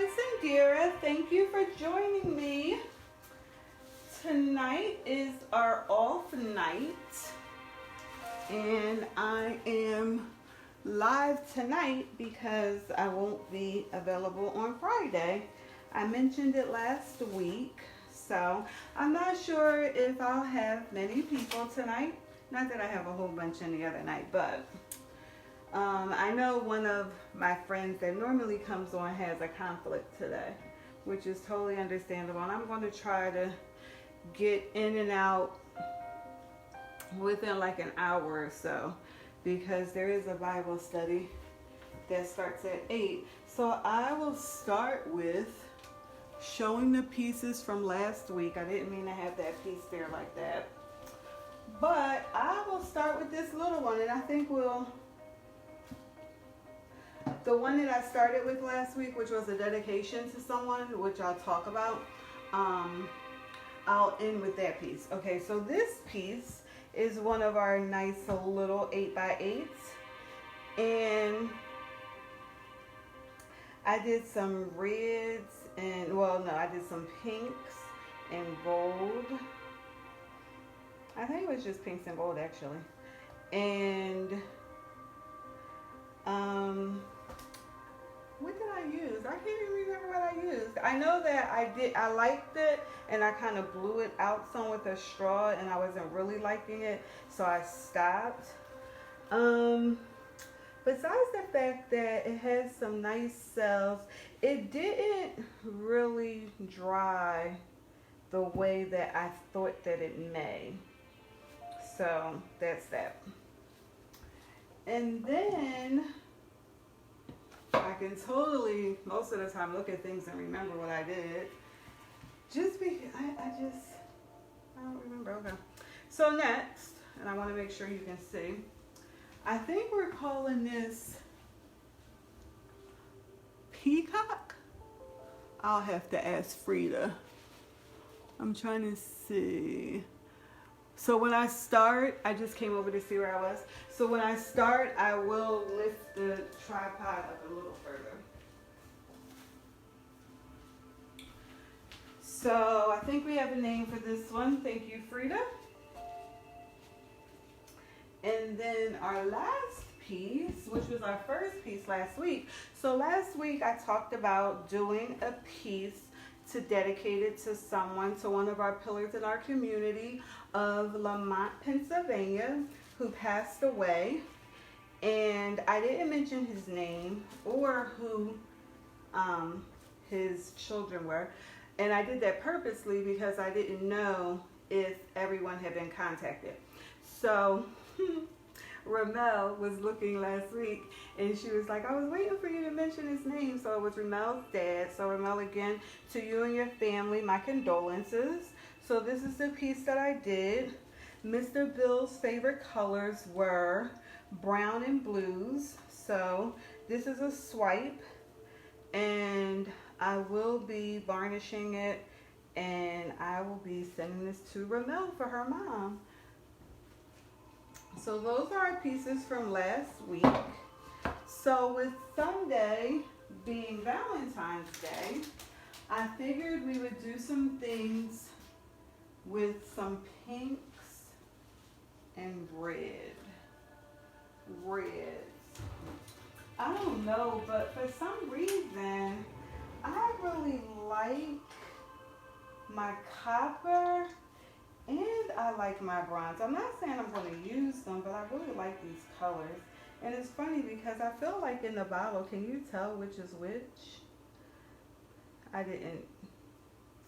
it's Indira. Thank you for joining me. Tonight is our off night, and I am live tonight because I won't be available on Friday. I mentioned it last week, so I'm not sure if I'll have many people tonight. Not that I have a whole bunch any other night, but I know one of my friends that normally comes on has a conflict today, which is totally understandable. And I'm going to try to get in and out within like an hour or so, because there is a Bible study that starts at 8. So I will start with showing the pieces from last week. I didn't mean to have that piece there like that. But I will start with this little one, and I think the one that I started with last week, which was a dedication to someone, which I'll talk about, I'll end with that piece. Okay, so this piece is one of our nice little 8x8s, and I did some reds and, well, no, I did some pinks and gold. I think it was just pinks and gold actually. And what did I use? I can't even remember what I used. I know that I liked it, and I kind of blew it out some with a straw, and I wasn't really liking it, so I stopped. Besides the fact that it has some nice cells, it didn't really dry the way that I thought that it may. So that's that. And then I can totally, most of the time, look at things and remember what I did. Just because I don't remember. Okay. So next, and I want to make sure you can see, I think we're calling this peacock. I'll have to ask Frida. I'm trying to see. So when I start, I just came over to see where I was. So when I start, I will lift the tripod up a little further. So I think we have a name for this one. Thank you, Frida. And then our last piece, which was our first piece last week. So last week I talked about doing a piece to dedicate it to someone, to one of our pillars in our community of Lamont, Pennsylvania, who passed away. And I didn't mention his name or who his children were. And I did that purposely because I didn't know if everyone had been contacted. So Ramel was looking last week, and she was like, I was waiting for you to mention his name. So it was Ramel's dad. So Ramel, again, to you and your family, my condolences. So this is the piece that I did. Mr. Bill's favorite colors were brown and blues. So this is a swipe, and I will be varnishing it, and I will be sending this to Ramel for her mom. So those are our pieces from last week. So with Sunday being Valentine's Day, I figured we would do some things with some pinks and reds. I don't know, but for some reason, I really like my copper and I like my bronze. I'm not saying I'm going to use them, but I really like these colors. And it's funny because I feel like in the bottle, can you tell which is which? I didn't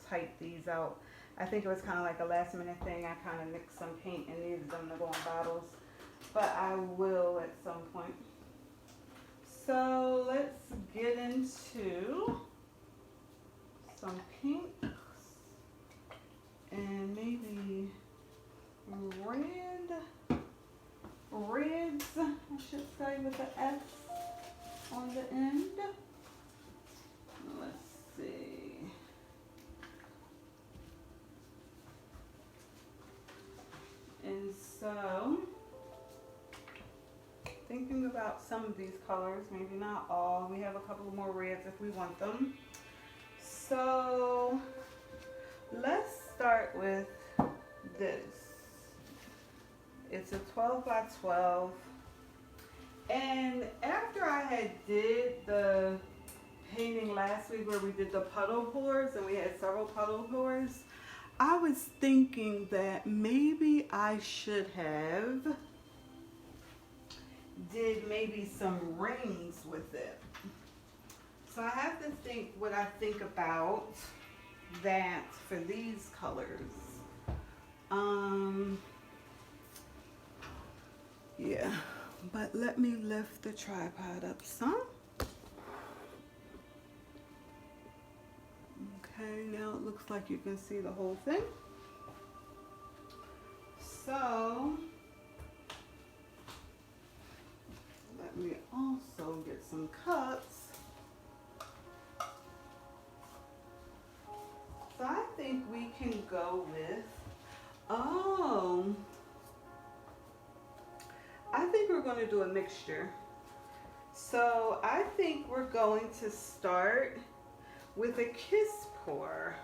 type these out. I think it was kind of like a last minute thing. I kind of mixed some paint and needed them to go in bottles. But I will at some point. So let's get into some pinks and maybe reds, I should say, with the S on the end. Let's see. And so, thinking about some of these colors, maybe not all. We have a couple more reds if we want them. So let's start with this. It's a 12 by 12. And after I had did the painting last week where we did the puddle pours and we had several puddle pours, I was thinking that maybe I should have did maybe some rings with it. So I have to think what I think about that for these colors. Yeah, but let me lift the tripod up some. Okay, now it looks like you can see the whole thing. So let me also get some cups. So I think we can go with, I think we're going to do a mixture. So I think we're going to start with a kiss pour.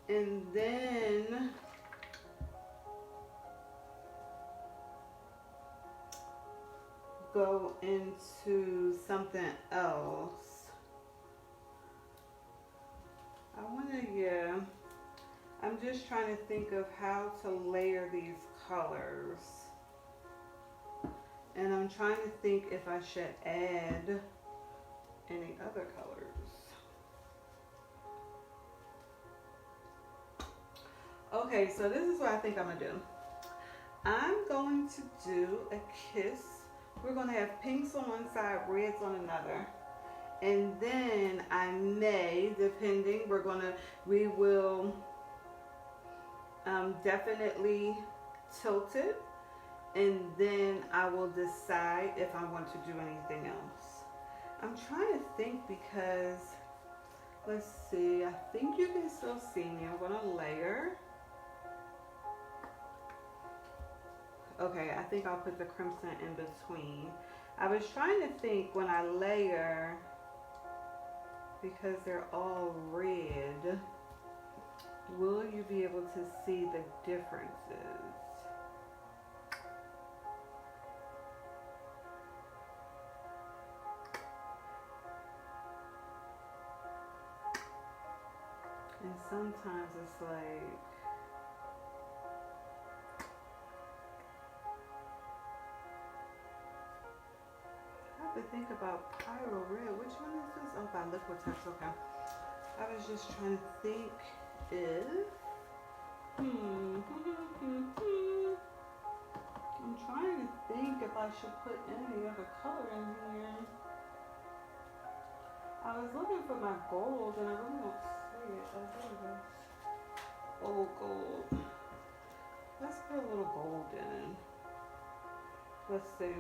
And then go into something else. I'm just trying to think of how to layer these colors. And I'm trying to think if I should add any other colors. Okay, so this is what I think I'm gonna do. I'm going to do a kiss. We're gonna have pinks on one side, reds on another. And then I may, depending, we will definitely tilt it. And then I will decide if I want to do anything else. I'm trying to think because, let's see, I think you can still see me. I'm gonna layer. Okay, I think I'll put the crimson in between. I was trying to think when I layer, because they're all red, will you be able to see the differences? And sometimes it's like, I have to think about Pyro Red. Which one is this? Oh, by Liquitex, okay. I was just trying to think if, I'm trying to think if I should put any other color in here. I was looking for my gold and I really don't see it. Oh, there it is. Oh, gold. Let's put a little gold in. Let's see.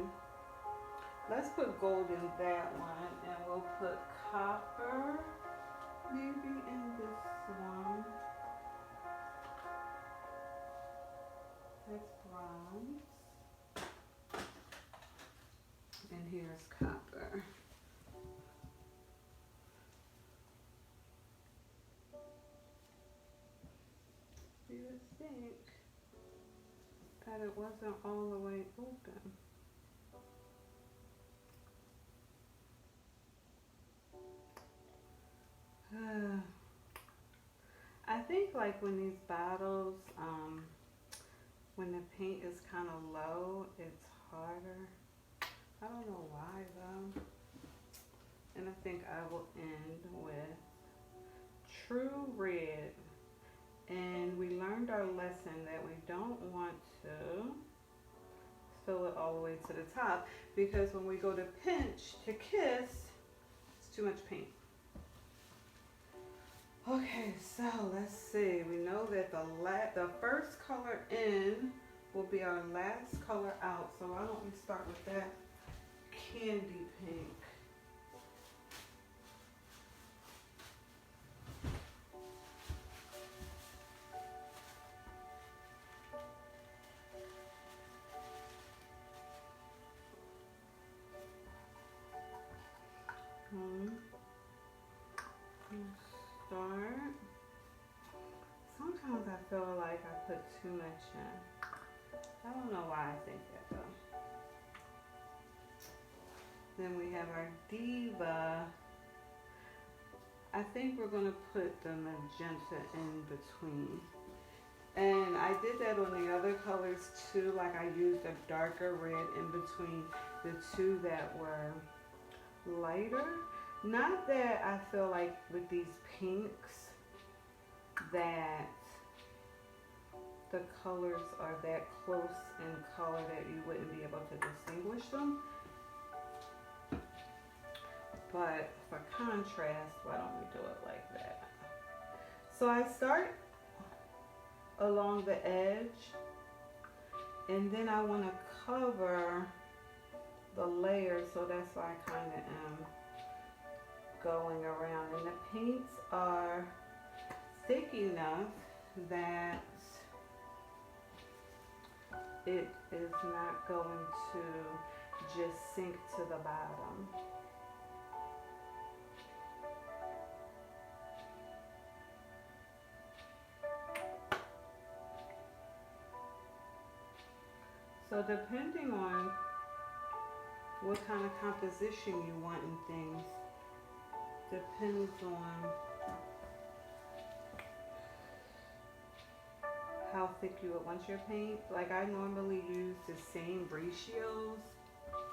Let's put gold in that one and we'll put copper maybe in this one. That's bronze. And here's copper. You would think that it wasn't all the way open. I think like when these bottles, when the paint is kind of low, it's harder. I don't know why though. And I think I will end with True Red. And we learned our lesson that we don't want to fill it all the way to the top because when we go to pinch to kiss, it's too much paint. Okay, so let's see. We know that the first color in will be our last color out. So why don't we start with that candy pink? put too much in. I don't know why I think that though. Then we have our Diva. I think we're going to put the magenta in between. And I did that on the other colors too. Like I used a darker red in between the two that were lighter. Not that I feel like with these pinks that the colors are that close in color that you wouldn't be able to distinguish them. But for contrast, why don't we do it like that? So I start along the edge, and then I want to cover the layers, so that's why I kind of am going around. And the paints are thick enough that it is not going to just sink to the bottom. So depending on what kind of composition you want in things, depends on how thick you would want your paint. Like I normally use the same ratios,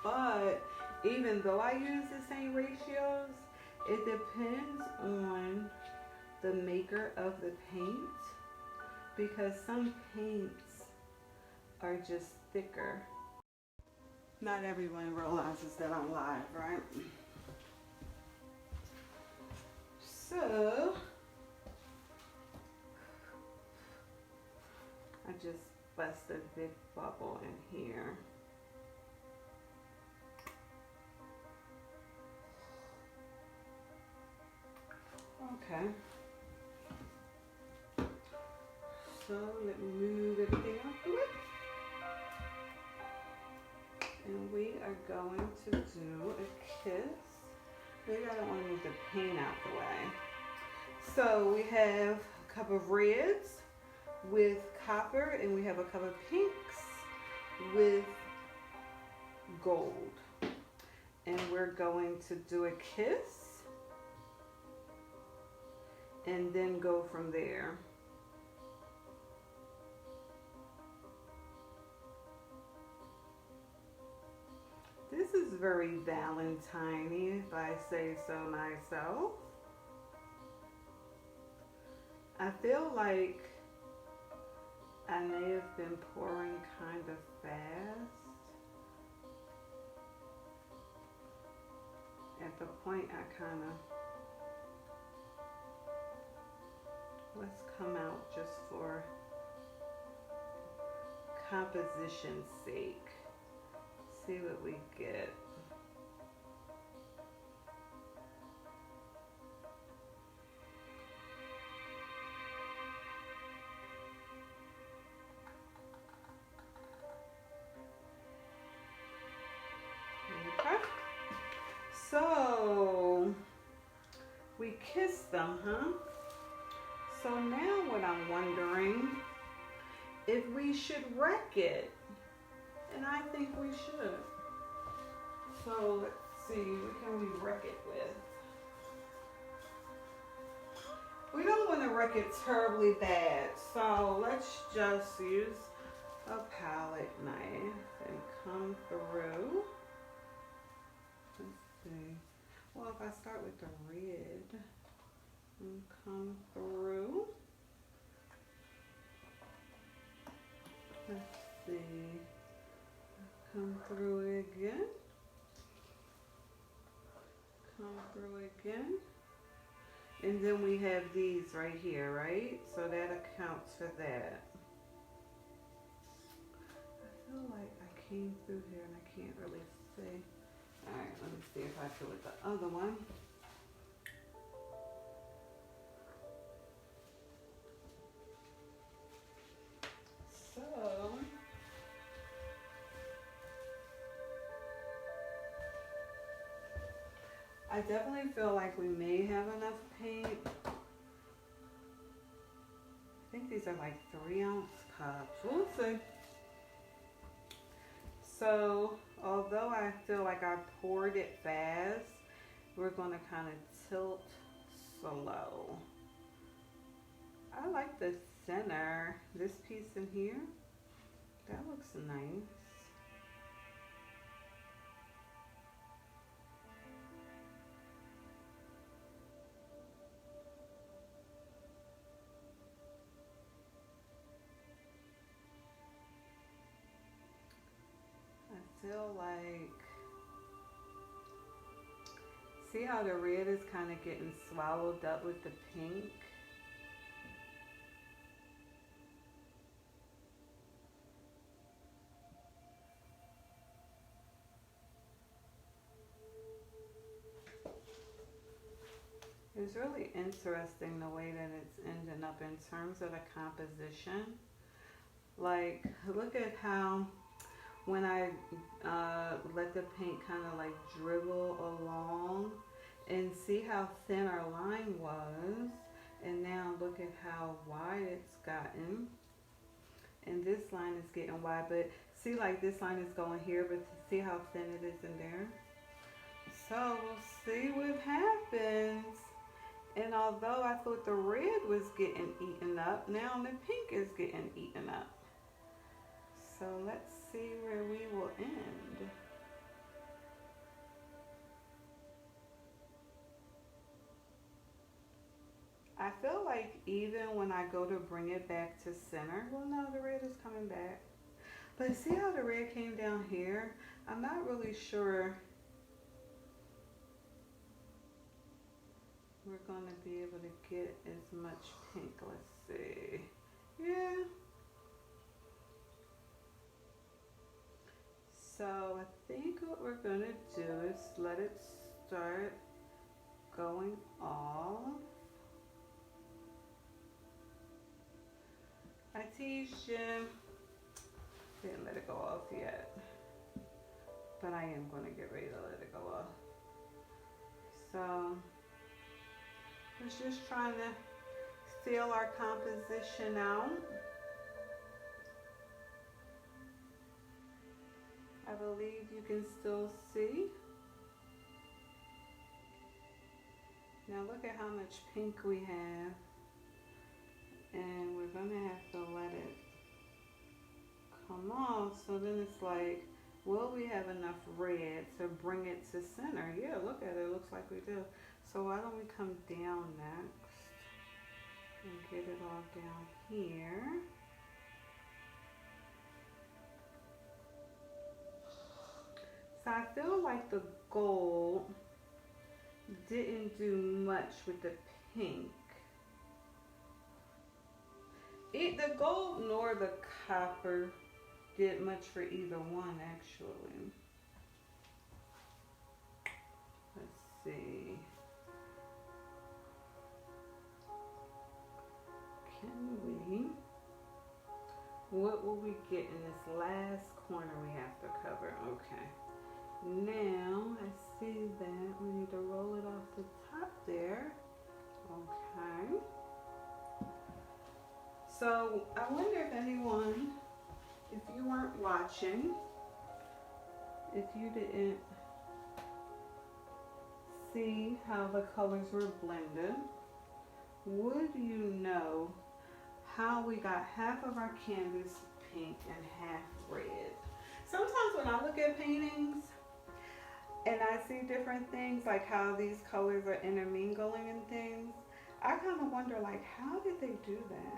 but even though I use the same ratios, it depends on the maker of the paint, because some paints are just thicker. Not everyone realizes that I'm live, right? So I just bust a big bubble in here. Okay. So let me move everything out the way. And we are going to do a kiss. Maybe I don't want to move the paint out the way. So we have a cup of reds with copper, and we have a cup of pinks with gold. And we're going to do a kiss and then go from there. This is very Valentine-y, if I say so myself. I feel like I may have been pouring kind of fast. At the point I kind of, let's come out just for composition's sake. See what we get. Okay. So we kissed them, huh? So now what I'm wondering, if we should wreck it. And I think we should. So let's see, what can we wreck it with? We don't want to wreck it terribly bad, so let's just use a palette knife and come through. Let's see. Well, if I start with the red and come through. Let's see. Come through it again. Come through again. And then we have these right here, right? So that accounts for that. I feel like I came through here and I can't really see. Alright, let me see if I do with the other one. So I definitely feel like we may have enough paint. I think these these are like 3-ounce cups. We'll see. So, although I feel like I poured it fast, we're going to kind of tilt slow. I like the center, this piece in here. That looks nice. I feel like, see how the red is kind of getting swallowed up with the pink? It's really interesting the way that it's ending up in terms of the composition. Like, look at how when I let the paint kind of like dribble along, and see how thin our line was, and now look at how wide it's gotten, and this line is getting wide, but see, like this line is going here, but see how thin it is in there. So we'll see what happens. And although I thought the red was getting eaten up, now the pink is getting eaten up. So let's see where we will end. I feel like even when I go to bring it back to center, well, no, the red is coming back. But see how the red came down here? I'm not really sure we're going to be able to get as much pink. Let's see. Yeah. So I think what we're going to do is let it start going off. I teased you. Didn't let it go off yet. But I am going to get ready to let it go off. So we're just trying to feel our composition out. I believe you can still see. Now look at how much pink we have. And we're going to have to let it come off. So then it's like, will we have enough red to bring it to center? Yeah, look at it. It looks like we do. So why don't we come down next and get it all down here. So I feel like the gold didn't do much with the pink. The gold nor the copper did much for either one, actually. Let's see. What will we get in this last corner we have to cover? Okay. Now, I see that we need to roll it off the top there. Okay. So, I wonder if anyone, if you weren't watching, if you didn't see how the colors were blended, would you know how we got half of our canvas pink and half red? Sometimes when I look at paintings and I see different things, like how these colors are intermingling and things, I kind of wonder, like, how did they do that?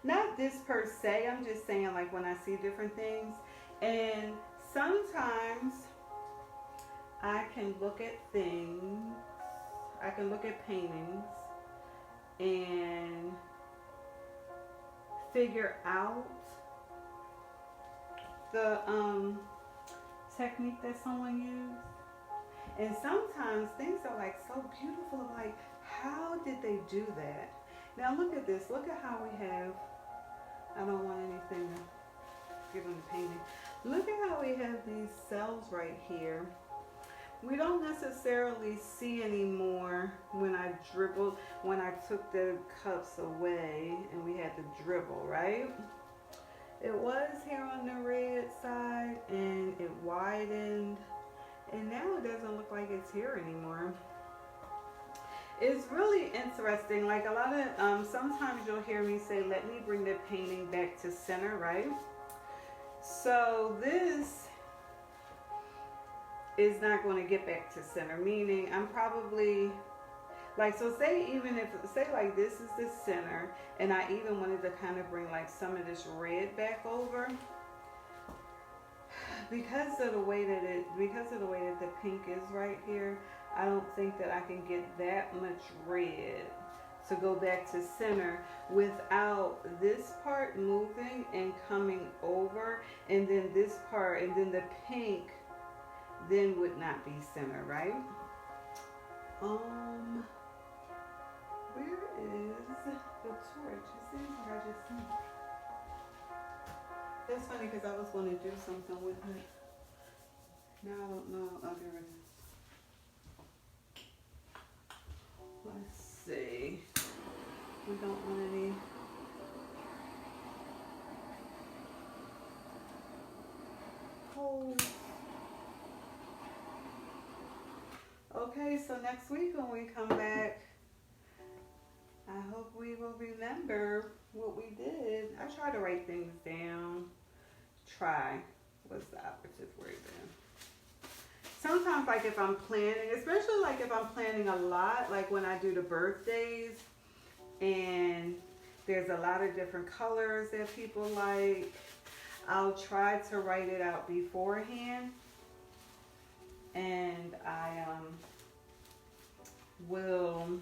Not this per se, I'm just saying, like, when I see different things, and sometimes I can look at things, I can look at paintings and figure out the technique that someone used. And sometimes things are like so beautiful, like, how did they do that? Now look at this, look at how we have, I don't want anything to give them the painting. Look at how we have these cells right here. we don't necessarily see anymore when I dribbled, when I took the cups away and we had to dribble, right? It was here on the red side and it widened, and now it doesn't look like it's here anymore. It's really interesting. Like a lot of, sometimes you'll hear me say, let me bring the painting back to center, right? So this is not going to get back to center, meaning I'm probably, like, so say even if, say like this is the center, and I even wanted to kind of bring like some of this red back over, because of the way that the pink is right here, I don't think that I can get that much red to go back to center without this part moving and coming over, and then this part, and then the pink then would not be center, right? Where is the torch? It seems like I just seen. That's funny because I was going to do something with it. Now I don't know. Oh, there it is. Let's see. We don't want any. Holes. Okay, so next week when we come back, I hope we will remember what we did. I try to write things down. Try. What's the operative word then? Sometimes, like if I'm planning, especially like if I'm planning a lot, like when I do the birthdays and there's a lot of different colors that people like, I'll try to write it out beforehand. And I will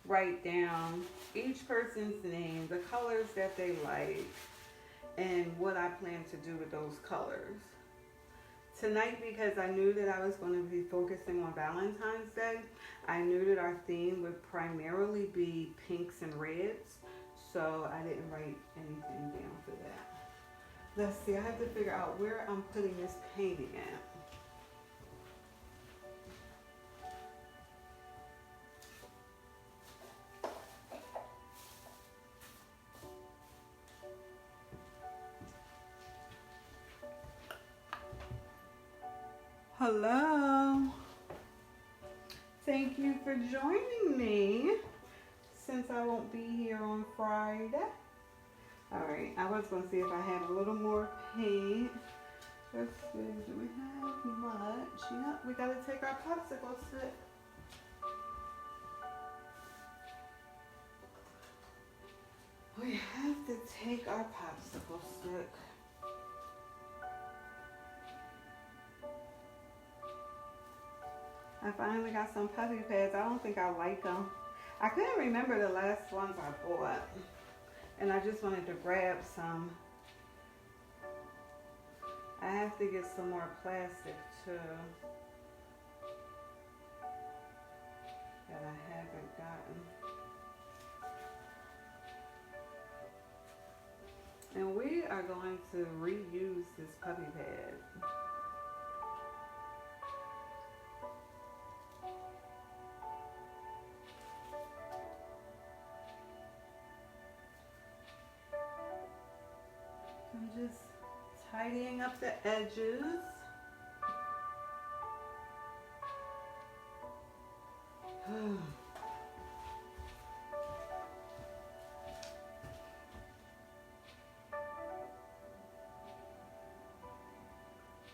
write down each person's name, the colors that they like, and what I plan to do with those colors. Tonight, because I knew that I was going to be focusing on Valentine's Day, I knew that our theme would primarily be pinks and reds, so I didn't write anything down for that. Let's see, I have to figure out where I'm putting this painting at. Hello. Thank you for joining me since I won't be here on Friday. Alright, I was going to see if I had a little more paint. Let's see, do we have much? Yeah, we got to take our popsicle stick. We have to take our popsicle stick. I finally got some puppy pads. I don't think I like them. I couldn't remember the last ones I bought, and I just wanted to grab some. I have to get some more plastic too that I haven't gotten. And we are going to reuse this puppy pad. I'm just tidying up the edges.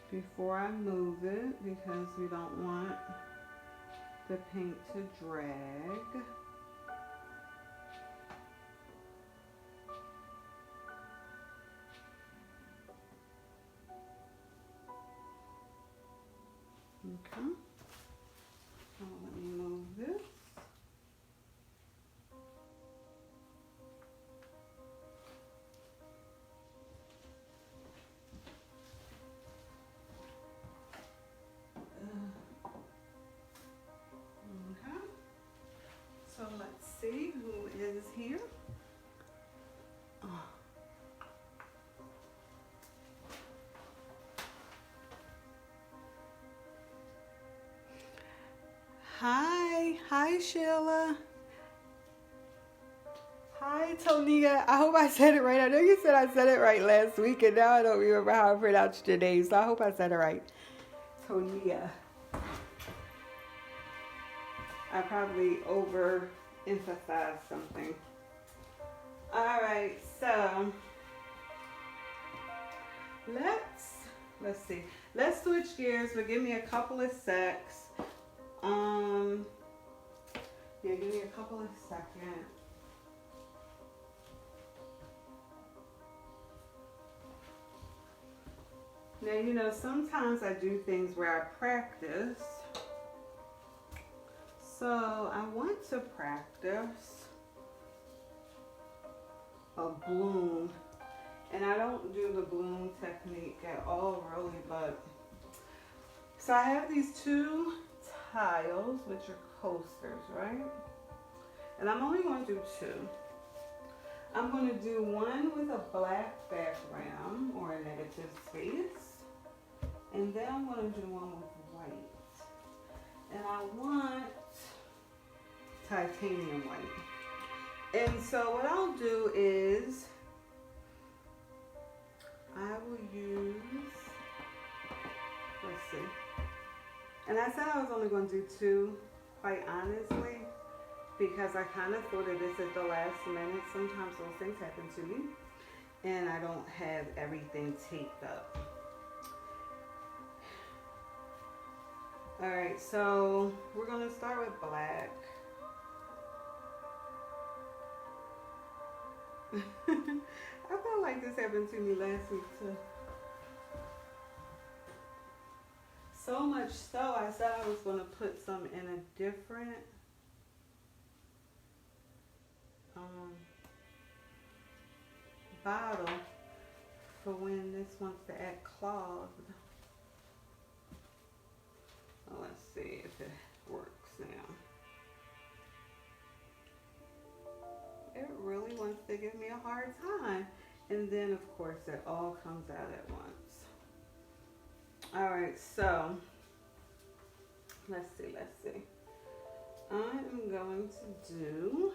Before I move it, because we don't want the paint to drag. Okay, so let me move this. Okay, so let's see who is here. Hi Sheila. Hi Tonia. I hope I said it right. I know you said I said it right last week, and now I don't remember how I pronounced your name, so I hope I said it right. Tonia. I probably overemphasized something. All right, so let's see. Let's switch gears, but give me a couple of secs. Yeah, give me a couple of seconds. Now, you know, sometimes I do things where I practice. So I want to practice a bloom. And I don't do the bloom technique at all, really, but so I have these two tiles, which are coasters, right? And I'm only going to do two. I'm going to do one with a black background or a negative space. And then I'm going to do one with white. And I want titanium white. And so what I'll do is I will use, let's see. And I said I was only going to do two, quite honestly, because I kind of thought of this at the last minute. Sometimes those things happen to me, and I don't have everything taped up. All right, so we're going to start with black. I felt like this happened to me last week too. So much so, I said I was going to put some in a different bottle for when this wants to act clogged. Well, let's see if it works now. It really wants to give me a hard time. And then, of course, it all comes out at once. All right, so let's see. I'm going to do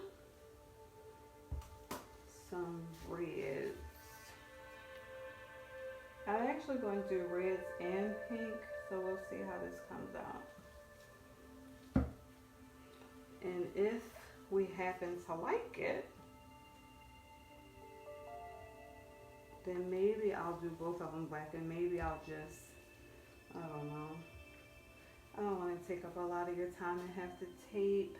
some reds. I'm actually going to do reds and pink, so we'll see how this comes out. And if we happen to like it, then maybe I'll do both of them black, and maybe I'll just, I don't know. I don't want to take up a lot of your time and have to tape.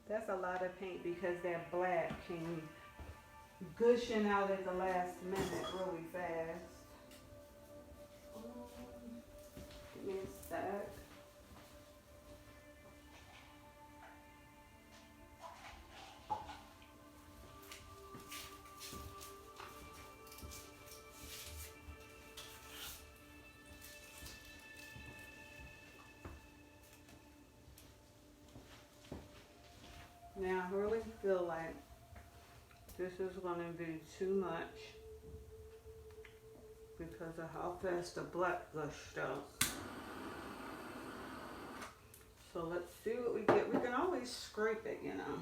That's a lot of paint because that black came gushing out at the last minute really fast. Give me a sec. Now I really feel like this is going to be too much because of how fast the black gushed out. So let's see what we get. We can always scrape it, you know.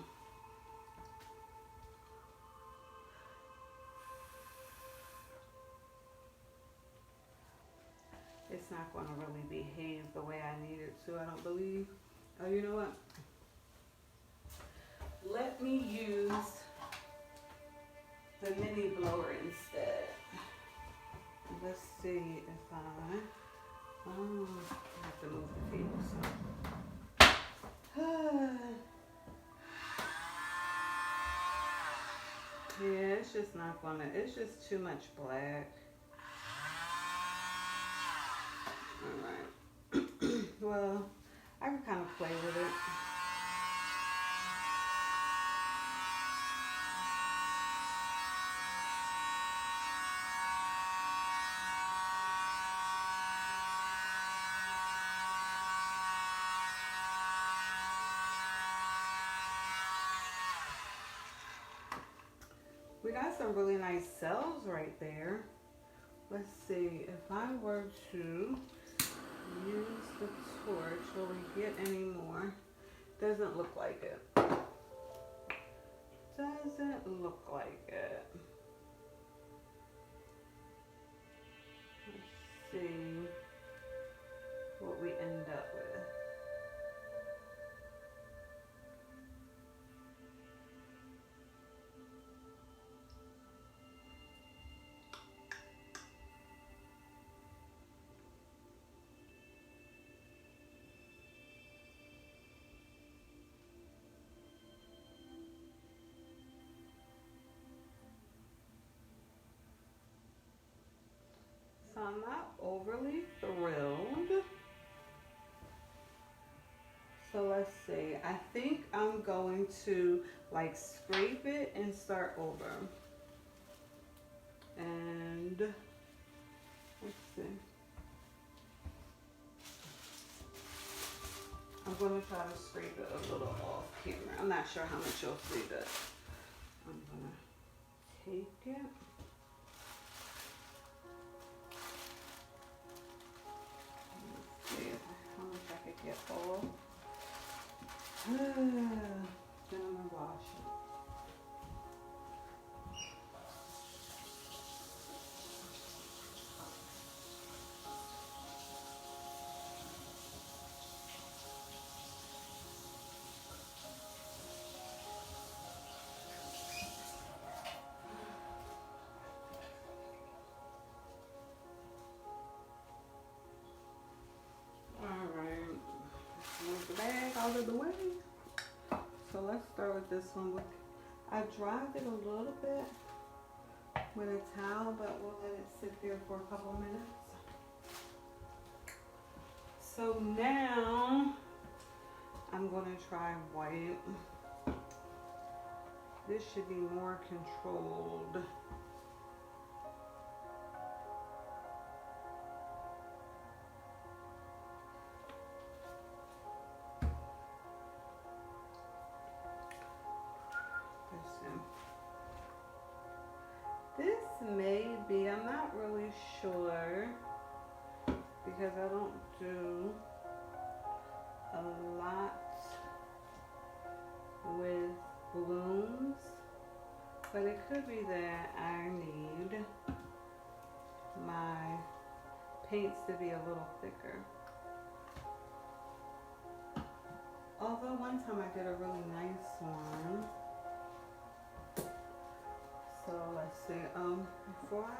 It's not going to really behave the way I need it to, I don't believe. Oh, you know what? Let me use the mini blower instead. Let's see if I have to move the table some. Yeah, it's just not gonna, it's just too much black. Alright. Well, I can kind of play with it. We got some really nice cells right there. Let's see, if I were to use the torch, will we get any more? Doesn't look like it. Doesn't look like it. Let's see what we end up with. So I'm not overly thrilled. So let's see. I think I'm going to like scrape it and start over. And let's see. I'm going to try to scrape it a little off camera. I'm not sure how much you'll see that. I'm going to take it. Let's see how much I could get full. Then I'm going to wash it. Move the bag out of the way. So let's start with this one. I dried it a little bit with a towel, but we'll let it sit there for a couple of minutes. So now I'm going to try white. This should be more controlled. This may be, I'm not really sure because I don't do a lot with blooms, but it could be that I need my paints to be a little thicker. Although one time I did a really nice one. So let's see, before I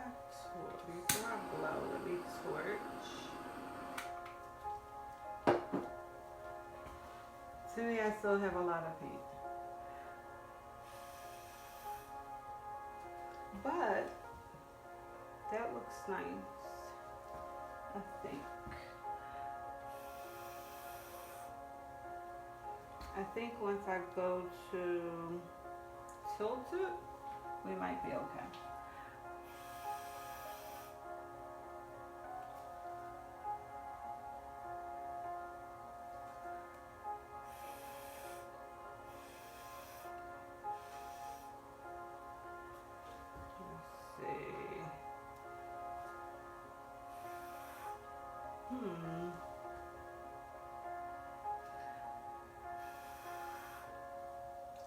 blow, let me torch. To me, I still have a lot of paint. But that looks nice, I think. I think once I go to tilt it, we might be okay. Let's see.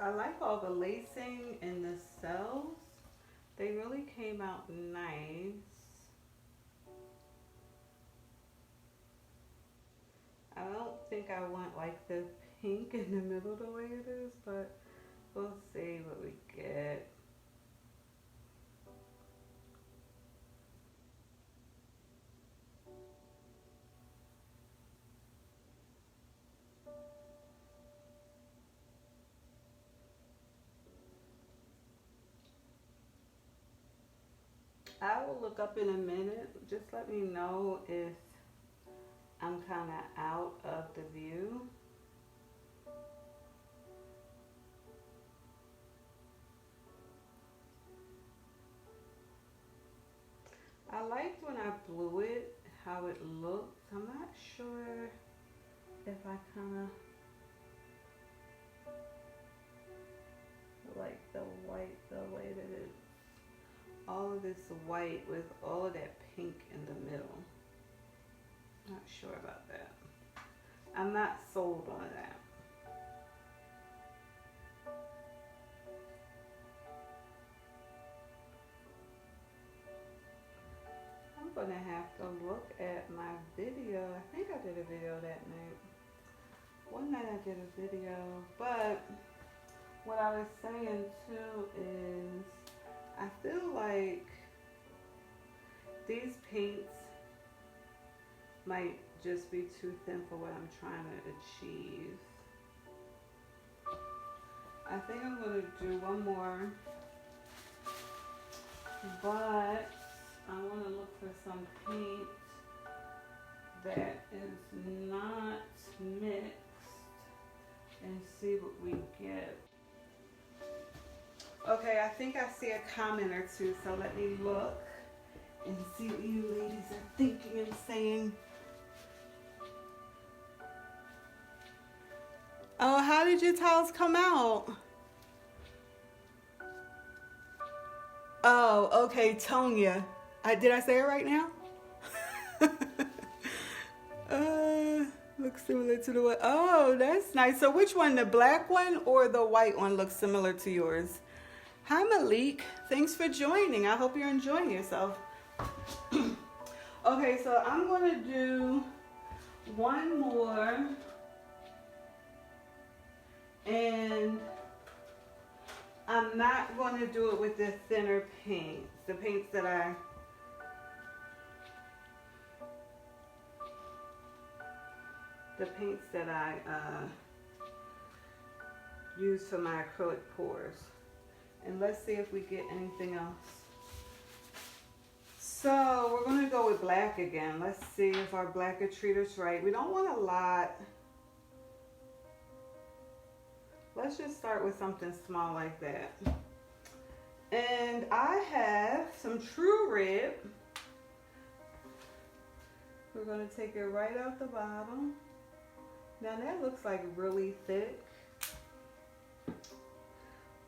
I like all the lacing and the cells. They really came out nice. I don't think I want like the pink in the middle the way it is, but we'll see what we get. I will look up in a minute. Just let me know if I'm kind of out of the view. I liked when I blew it, how it looked. I'm not sure if I kind of like the white the way that it's all of this white with all of that pink in the middle. Not sure about that. I'm not sold on that. I'm gonna have to look at my video. I think I did a video that night. One night I did a video, but what I was saying too is I feel like these paints might just be too thin for what I'm trying to achieve. I think I'm going to do one more, but I want to look for some paint that is not mixed and see what we get. Okay, I think I see a comment or two, so let me look and see what you ladies are thinking and saying. Oh, how did your tiles come out? Oh, okay, Tonya. Did I say it right now? Looks similar to the one. Oh, that's nice. So which one, the black one or the white one looks similar to yours? Hi, Malik. Thanks for joining. I hope you're enjoying yourself. Okay, so I'm going to do one more. And I'm not going to do it with the thinner paints. The paints that I use for my acrylic pours. And let's see if we get anything else. So we're going to go with black again. Let's see if our black will treat us right. We don't want a lot. Let's just start with something small like that. And I have some True Red. We're going to take it right out the bottom. Now that looks like really thick.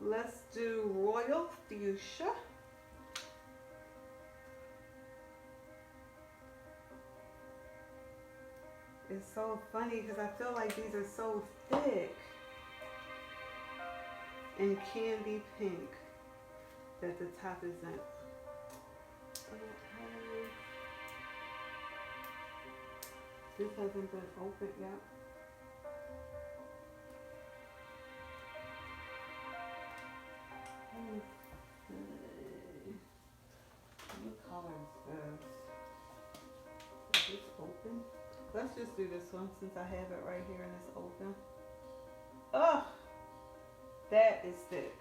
Let's do Royal Fuchsia. It's so funny because I feel like these are so thick and candy pink that the top isn't. Okay. This hasn't been opened yet. Let me see. What color is this? Is this open? Let's just do this one since I have it right here and it's open. Oh, that is thick.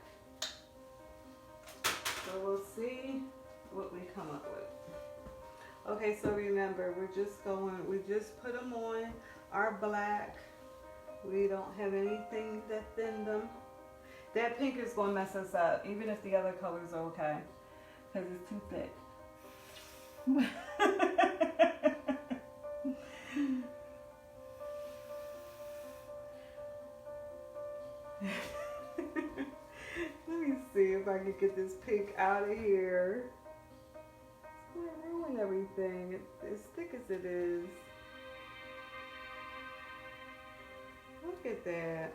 So we'll see what we come up with. Okay, so remember, we just put them on our black. We don't have anything that thinned them. That pink is going to mess us up, even if the other colors are okay, because it's too thick. Let me see if I can get this pink out of here. It's going to ruin everything, as thick as it is. Look at that.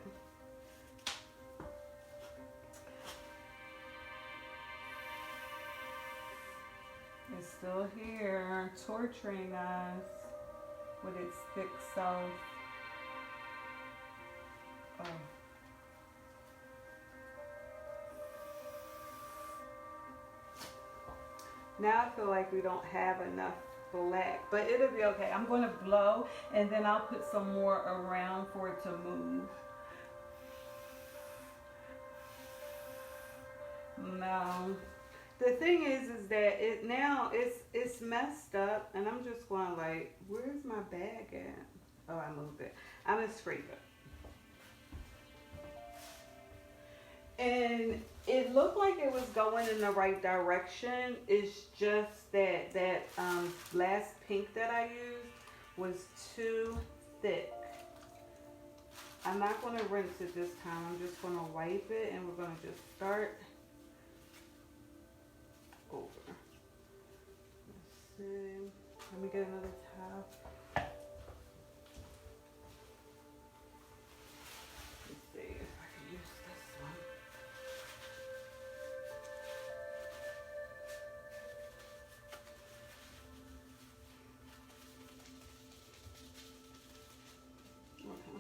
It's still here, torturing us with its thick self. Oh. Now I feel like we don't have enough black, but it'll be okay. I'm going to blow and then I'll put some more around for it to move. No. The thing is that it's messed up, and I'm just going like, where's my bag at? Oh, I moved it. I'm gonna scrape it. And it looked like it was going in the right direction. It's just that last pink that I used was too thick. I'm not gonna rinse it this time. I'm just gonna wipe it, and we're gonna just start over. see. Let me get another tab. Let's see if I can use this one. Okay.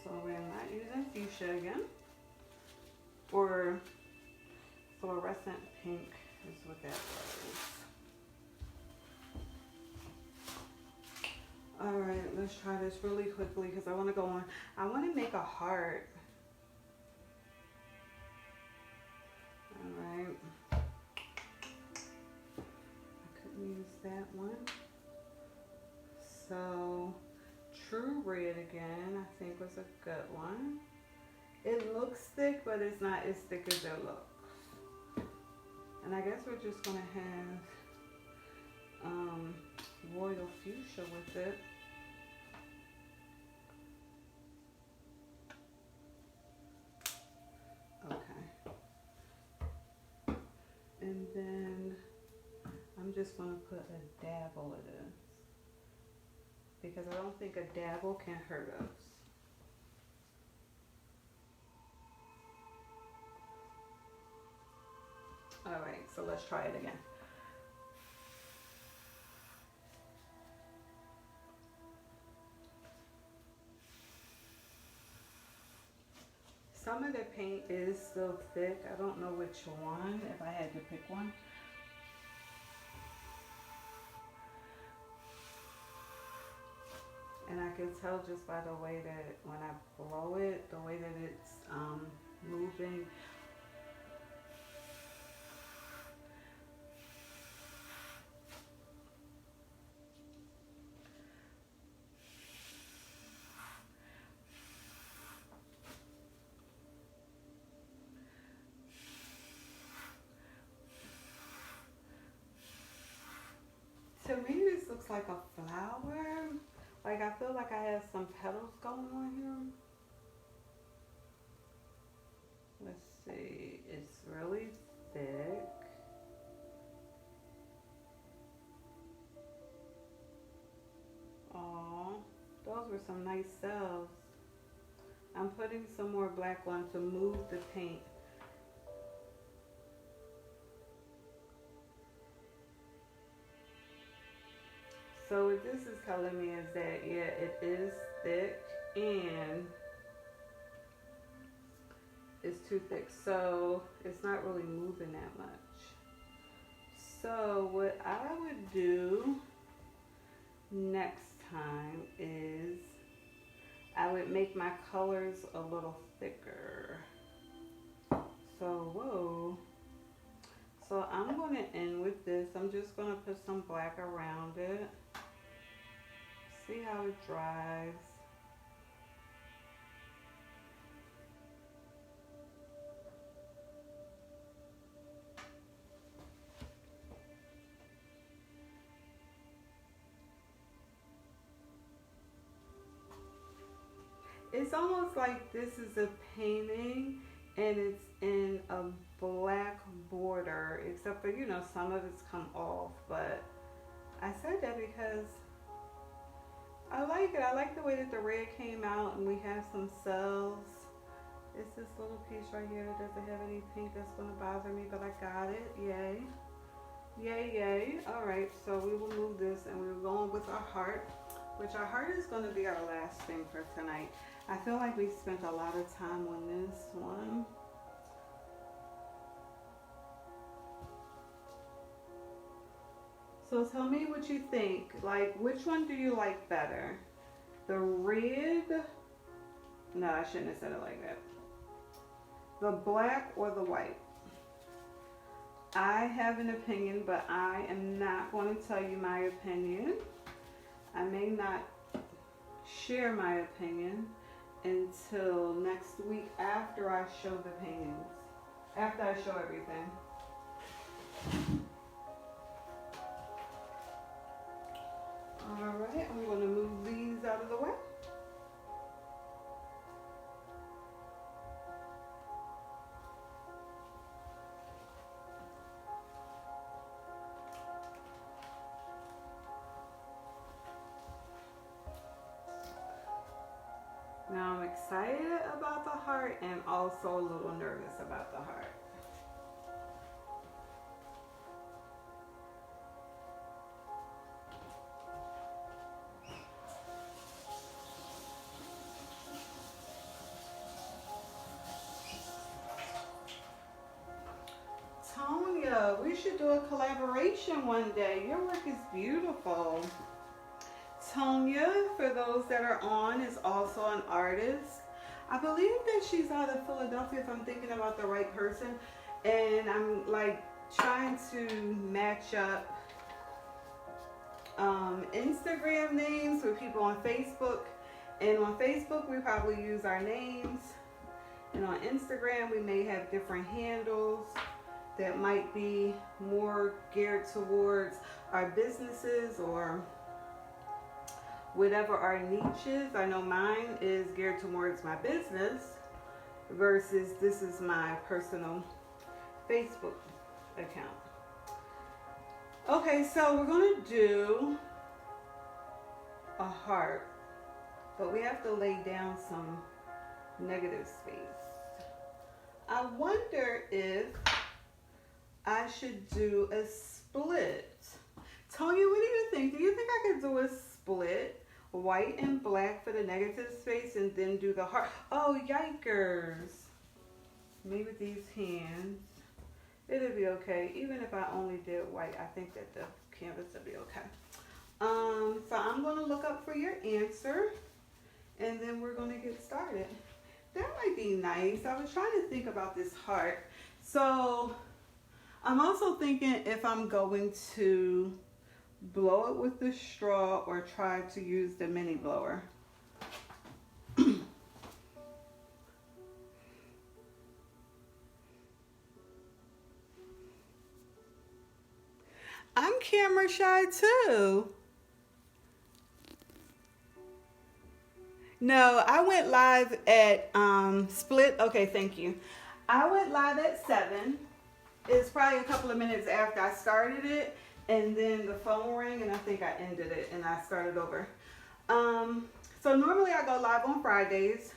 So we're not using fuchsia again. Or fluorescent pink is what that was. Alright, let's try this really quickly because I want to go on. I want to make a heart. Alright. I couldn't use that one. So, True Red again, I think was a good one. It looks thick, but it's not as thick as it looks. And I guess we're just going to have Royal Fuchsia with it. Okay. And then I'm just going to put a dabble of this. Because I don't think a dabble can hurt us. Alright, so let's try it again. Some of the paint is still thick. I don't know which one, if I had to pick one. And I can tell just by the way that when I blow it, the way that it's moving. To me, this looks like a flower. Like, I feel like I have some petals going on here. Let's see. It's really thick. Aw, those were some nice cells. I'm putting some more black on to move the paint. So what this is telling me is that, yeah, it is thick and it's too thick. So it's not really moving that much. So what I would do next time is I would make my colors a little thicker. So, whoa. So I'm going to end with this. I'm just going to put some black around it. See how it dries. It's almost like this is a painting and it's in a black border, except for, you know, some of it's come off, but I said that because I like it. I like the way that the red came out and we have some cells. It's this little piece right here that doesn't have any pink that's going to bother me, but I got it. Yay. Yay, yay. Alright, so we will move this and we're going with our heart, which our heart is going to be our last thing for tonight. I feel like we spent a lot of time on this one. So tell me what you think. Like, which one do you like better? The red? No, I shouldn't have said it like that. The black or the white? I have an opinion, but I am not going to tell you my opinion. I may not share my opinion until next week after I show the paintings. After I show everything. Alright, I'm going to move these out of the way. heart and also a little nervous about the heart. Tonya, we should do a collaboration one day. Your work is beautiful. Tonya, for those that are on, is also an artist. I believe that she's out of Philadelphia, if I'm thinking about the right person. And I'm like trying to match up Instagram names with people on Facebook. And on Facebook, we probably use our names. And on Instagram, we may have different handles that might be more geared towards our businesses or whatever our niche is. I know mine is geared towards my business versus this is my personal Facebook account. Okay, so we're going to do a heart, but we have to lay down some negative space. I wonder if I should do a split. Tonya, what do you think? Do you think I could do a split, white and black for the negative space, and then do the heart? Oh, yikers. Maybe with these hands, it'll be okay. Even if I only did white, I think that the canvas will be okay. So I'm going to look up for your answer, and then we're going to get started. That might be nice. I was trying to think about this heart. So I'm also thinking if I'm going to blow it with the straw or try to use the mini blower. I'm camera shy too. No, I went live at split. Okay, thank you. I went live at 7. It's probably a couple of minutes after I started it, and then the phone rang, and I think I ended it, and I started over. So normally I go live on Fridays,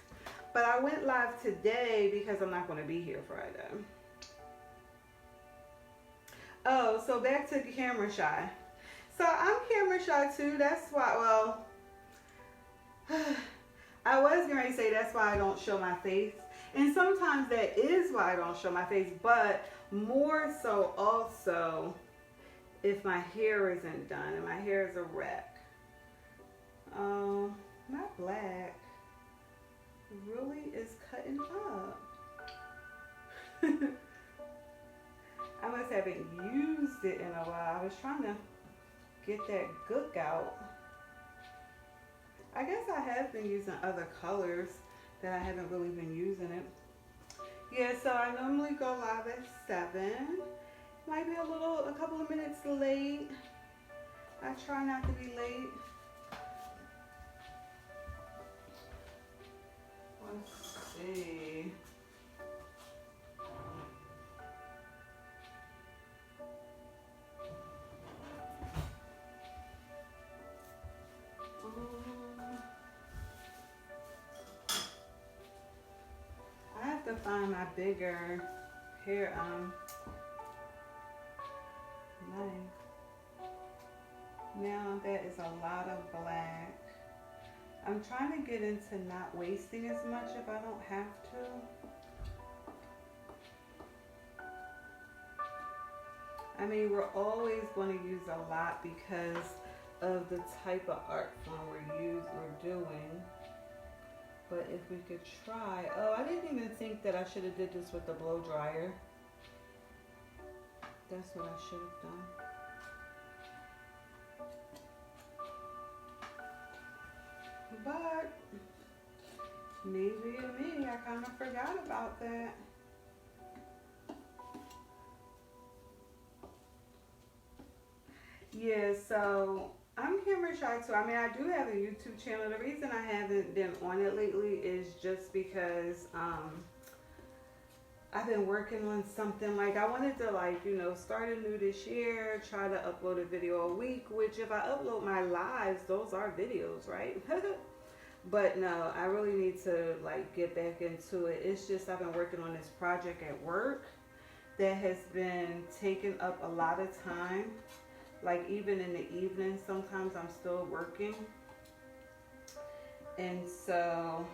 but I went live today because I'm not going to be here Friday. Oh, so back to camera shy. So I'm camera shy too. That's why, well, I was going to say that's why I don't show my face. And sometimes that is why I don't show my face, but more so also if my hair isn't done and my hair is a wreck. My black really is cutting up. I must haven't used it in a while. I was trying to get that gook out. I guess I have been using other colors that I haven't really been using it. Yeah, so I normally go live at 7. Might be a couple of minutes late. I try not to be late. Let's see. I have to find my bigger hair knife. Now that is a lot of black. I'm trying to get into not wasting as much if I don't have to. I mean, we're always going to use a lot because of the type of art form we're doing. But if we could try, oh, I didn't even think that I should have did this with the blow dryer. That's what I should have done. But maybe to me, I kind of forgot about that. Yeah, so I'm camera shy too. I mean, I do have a YouTube channel. The reason I haven't been on it lately is just because I've been working on something. Like I wanted to start anew this year, try to upload a video a week, which if I upload my lives, those are videos, right? But no, I really need to like get back into it. It's just I've been working on this project at work that has been taking up a lot of time. Like even in the evening, sometimes I'm still working. And so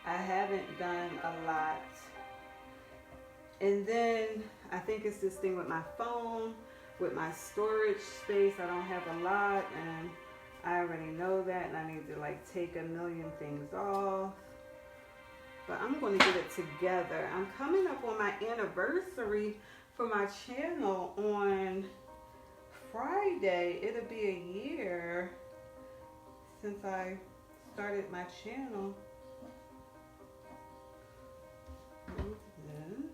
I haven't done a lot. And then I think it's this thing with my phone, with my storage space. I don't have a lot, and I already know that, and I need to like take a million things off. But I'm going to get it together. I'm coming up on my anniversary for my channel on Friday. It'll be a year since I started my channel. Move this.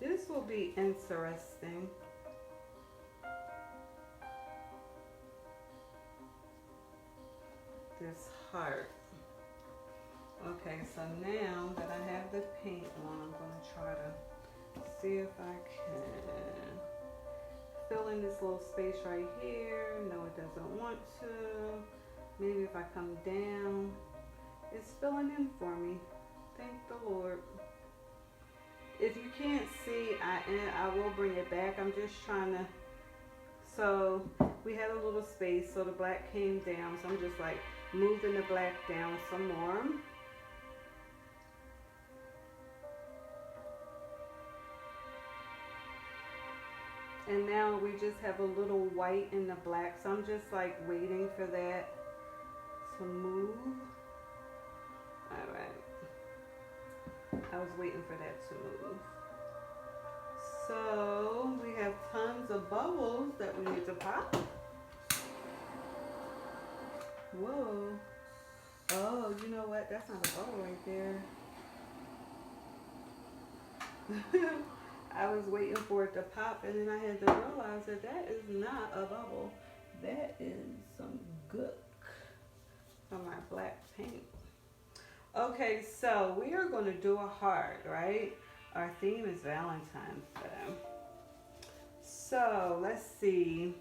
This will be interesting. This heart. Okay, so now that I have the paint on, I'm going to try to see if I can fill in this little space right here. No, it doesn't want to. Maybe if I come down, it's filling in for me. Thank the Lord. If you can't see, I will bring it back. I'm just trying to, so we had a little space, so the black came down. So I'm just like moving the black down some more. And now we just have a little white in the black. So I'm just like waiting for that to move. All right. I was waiting for that to move. So we have tons of bubbles that we need to pop. Whoa. Oh, you know what? That's not a bubble right there. I was waiting for it to pop, and then I had to realize that that is not a bubble. That is some gook from my black paint. Okay, so we are going to do a heart, right? Our theme is Valentine's Day. So let's see.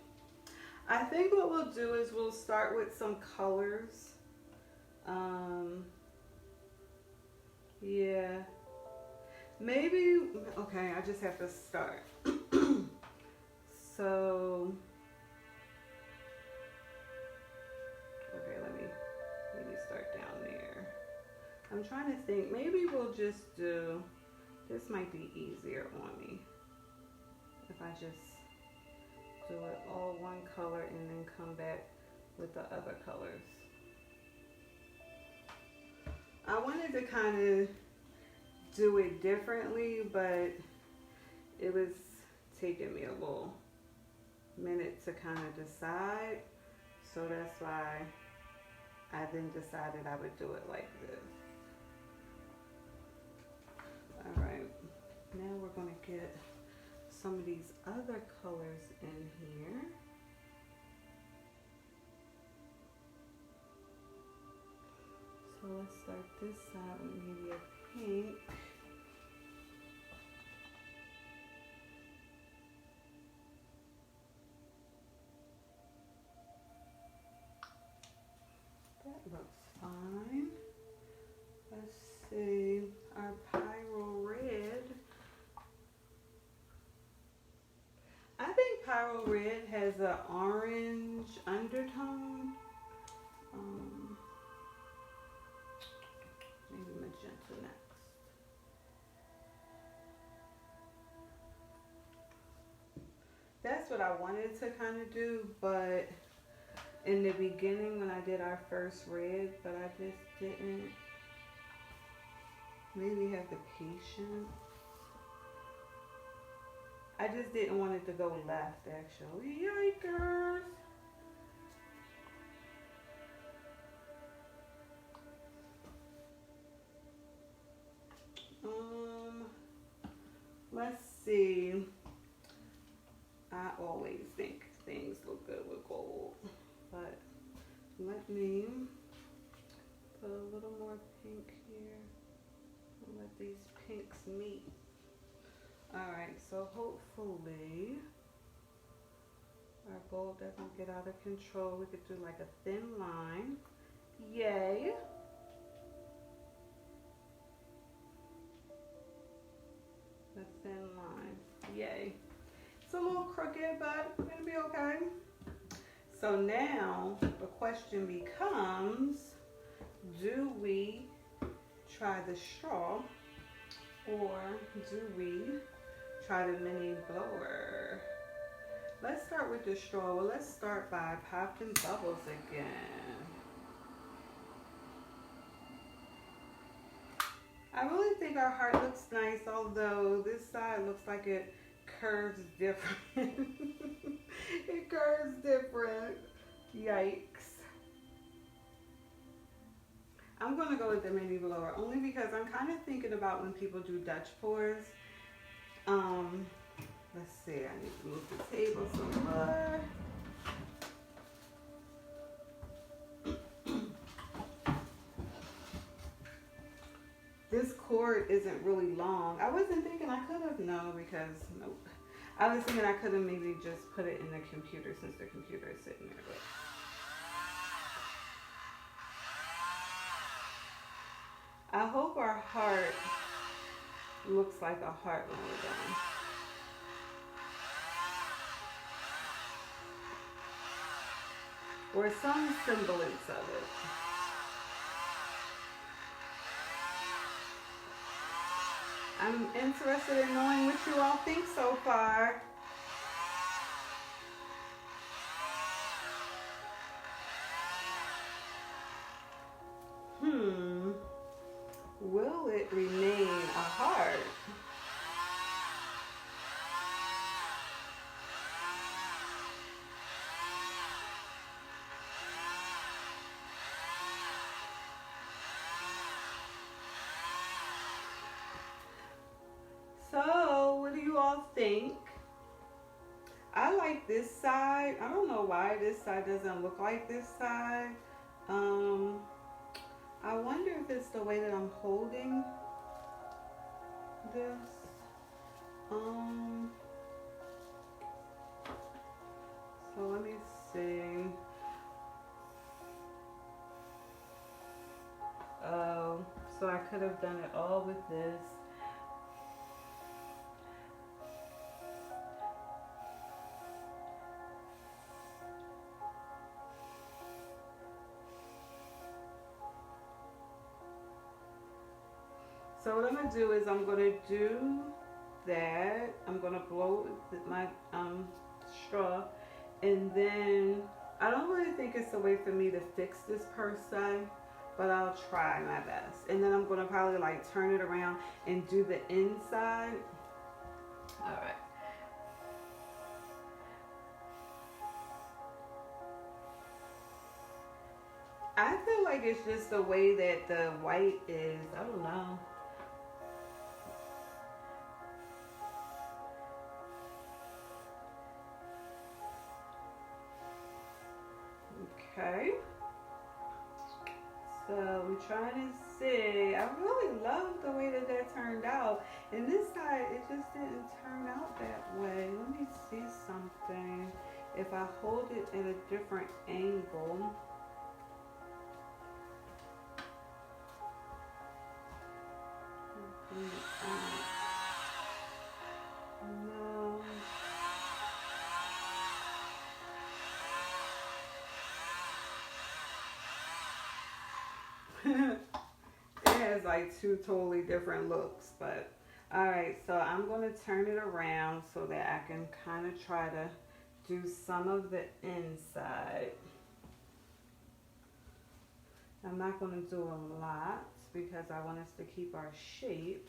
I think what we'll do is we'll start with some colors. Yeah. Maybe, okay, I just have to start. So, okay, let me start down there. I'm trying to think, maybe we'll just do, this might be easier on me. If I just do it all one color and then come back with the other colors. I wanted to kind of do it differently, but it was taking me a little minute to kind of decide. So that's why I then decided I would do it like this. All right, now we're going to get some of these other colors in here. So let's start this side with maybe a pink. That looks fine. Let's see, our Pyro Red. I think Pyro Red has an orange undertone. Maybe magenta next. That's what I wanted to kind of do, but in the beginning when I did our first red, but I just didn't maybe have the patience. I just didn't want it to go left, actually. Yikers! Let's see. I always think things look good with gold, but let me put a little more pink here and let these pinks meet. Alright, so hopefully our bowl doesn't get out of control. We could do like a thin line. Yay! A thin line. Yay. It's a little crooked, but it'll be okay. So now the question becomes, do we try the straw or do we try the mini blower? Let's start with the straw. Well, let's start by popping bubbles again. I really think our heart looks nice, although this side looks like it curves different. It curves different. Yikes. I'm going to go with the mini blower only because I'm kind of thinking about when people do Dutch pours. Let's see, I need to move the table some more. This cord isn't really long. I wasn't thinking I could have, no, because nope. I was thinking I could have maybe just put it in the computer since the computer is sitting there. But I hope our heart looks like a heart when we're done. Or some semblance of it. I'm interested in knowing what you all think so far. Will it remain a heart? So, what do you all think? I like this side. I don't know why this side doesn't look like this side. I wonder if it's the way that I'm holding this. So let me see. Oh, so I could have done it all with this. So what I'm going to do is I'm going to do that. I'm going to blow with my straw. And then I don't really think it's a way for me to fix this per se, but I'll try my best. And then I'm going to probably like turn it around and do the inside. All right. I feel like it's just the way that the white is. I don't know. Okay. So I'm trying to see. I really love the way that that turned out. And this side, it just didn't turn out that way. Let me see something. If I hold it at a different angle. No. It has like two totally different looks, but all right, so I'm going to turn it around so that I can kind of try to do some of the inside. I'm not going to do a lot because I want us to keep our shape.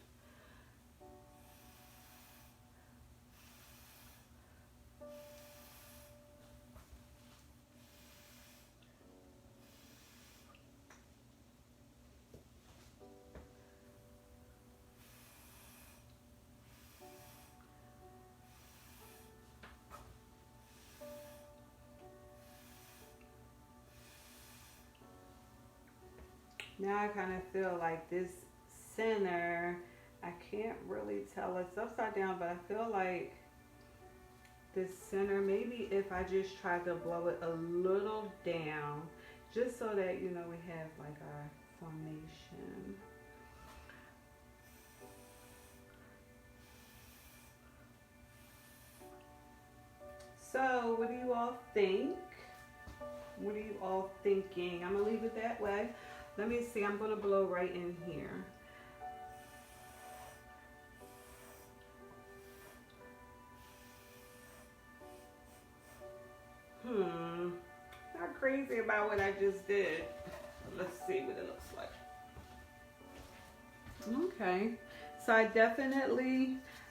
Now I kind of feel like this center I can't really tell. It's upside down, but I feel like this center, maybe if I just try to blow it a little down, just so that, you know, we have like our formation. So, what do you all think? What are you all thinking? I'm gonna leave it that way. Let me see, I'm gonna blow right in here. Not crazy about what I just did. Let's see what it looks like. Okay. So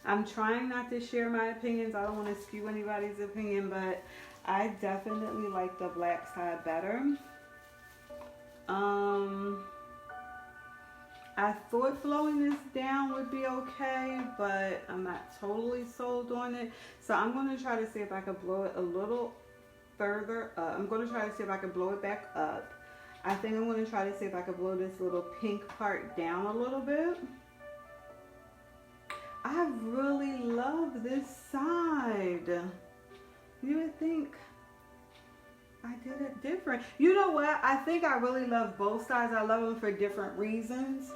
I'm trying not to share my opinions. I don't want to skew anybody's opinion, but I definitely like the black side better. I thought blowing this down would be okay, but I'm not totally sold on it. So I'm going to try to see if I could blow it a little further up. I'm going to try to see if I can blow it back up. I think I'm going to try to see if I can blow this little pink part down a little bit. I really love this side. You would think I did it different. You know what? I think I really love both sides. I love them for different reasons.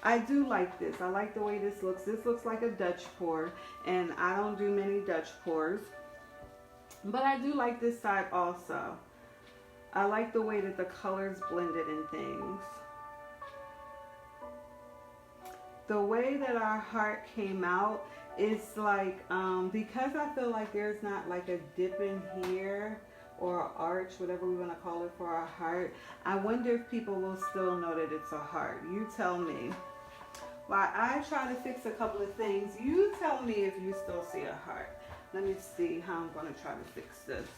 I do like this. I like the way this looks. This looks like a Dutch pour, and I don't do many Dutch pours. But I do like this side also. I like the way that the colors blended in things. The way that our heart came out is like, because I feel like there's not like a dip in here or arch, whatever we want to call it for our heart. I wonder if people will still know that it's a heart. You tell me. While I try to fix a couple of things, you tell me if you still see a heart. Let me see how I'm going to try to fix this.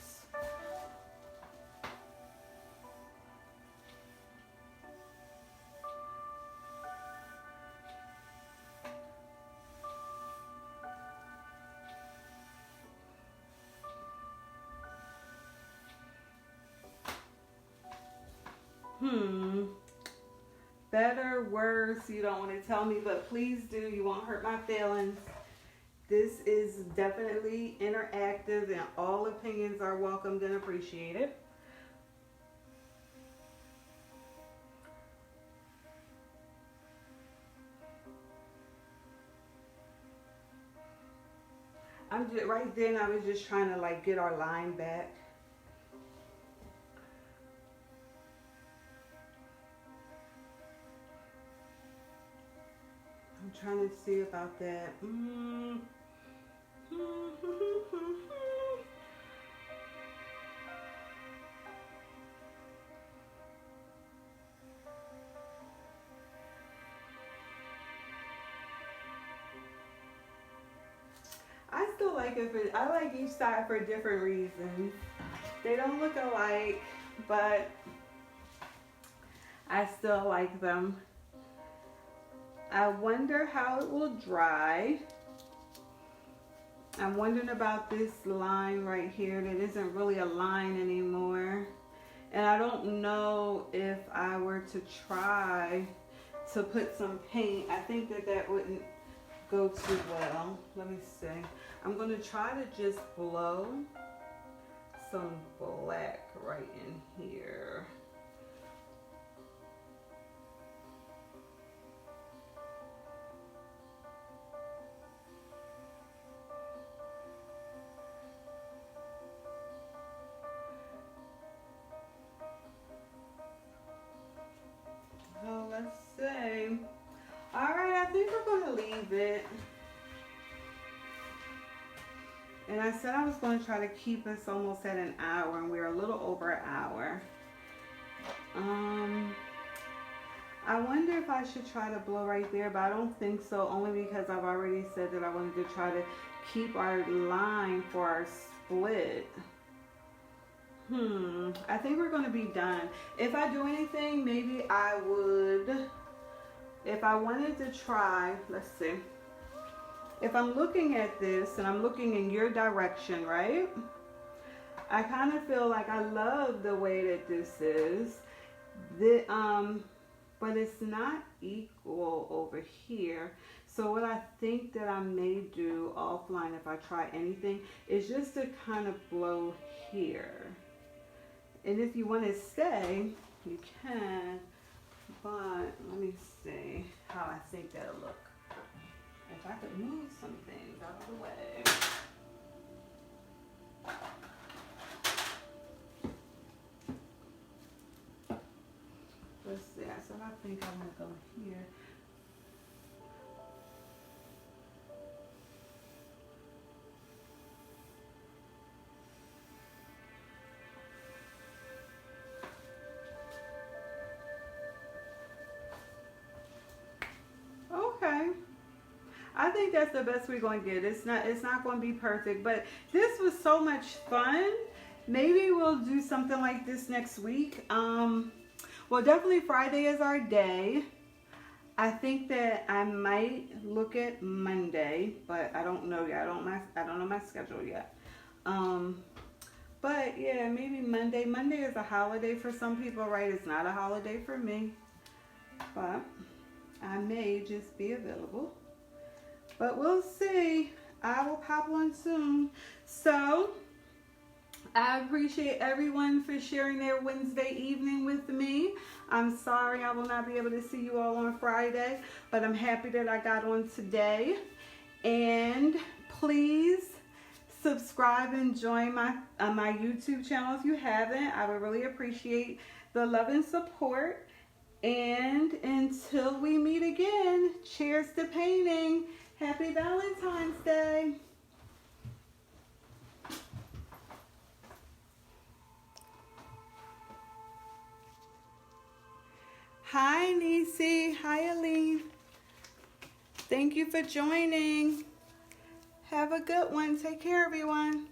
Better, worse, you don't want to tell me, but please do. You won't hurt my feelings. This is definitely interactive, and all opinions are welcomed and appreciated. Right then I was just trying to like get our line back. I'm trying to see about that. I still like it. I like each side for different reasons. They don't look alike, but I still like them. I wonder how it will dry. I'm wondering about this line right here that isn't really a line anymore. And I don't know if I were to try to put some paint. I think that wouldn't go too well. Let me see. I'm going to try to just blow some black right in here. So let's see. All right, I think we're going to leave it. And I said I was going to try to keep us almost at an hour, and we're a little over an hour. I wonder if I should try to blow right there, but I don't think so, only because I've already said that I wanted to try to keep our line for our split. I think we're going to be done. If I do anything, maybe I would, if I wanted to try, let's see. If I'm looking at this and I'm looking in your direction, right? I kind of feel like I love the way that this is. But it's not equal over here. So what I think that I may do offline if I try anything is just to kind of blow here. And if you want to stay, you can, but let me see how I think that'll look. If I could move some things out of the way. Let's see, so I think I'm gonna go here. Okay. I think that's the best we're going to get. It's not going to be perfect, but this was so much fun. Maybe we'll do something like this next week. Well, definitely Friday is our day. I think that I might look at Monday, but I don't know yet. I don't know my schedule yet. But yeah, maybe Monday. Monday is a holiday for some people, right? It's not a holiday for me, but I may just be available. But we'll see. I will pop on soon. So I appreciate everyone for sharing their Wednesday evening with me. I'm sorry I will not be able to see you all on Friday, but I'm happy that I got on today. And please subscribe and join my YouTube channel if you haven't. I would really appreciate the love and support. And until we meet again, cheers to painting. Happy Valentine's Day. Hi, Nisi. Hi, Aline. Thank you for joining. Have a good one. Take care, everyone.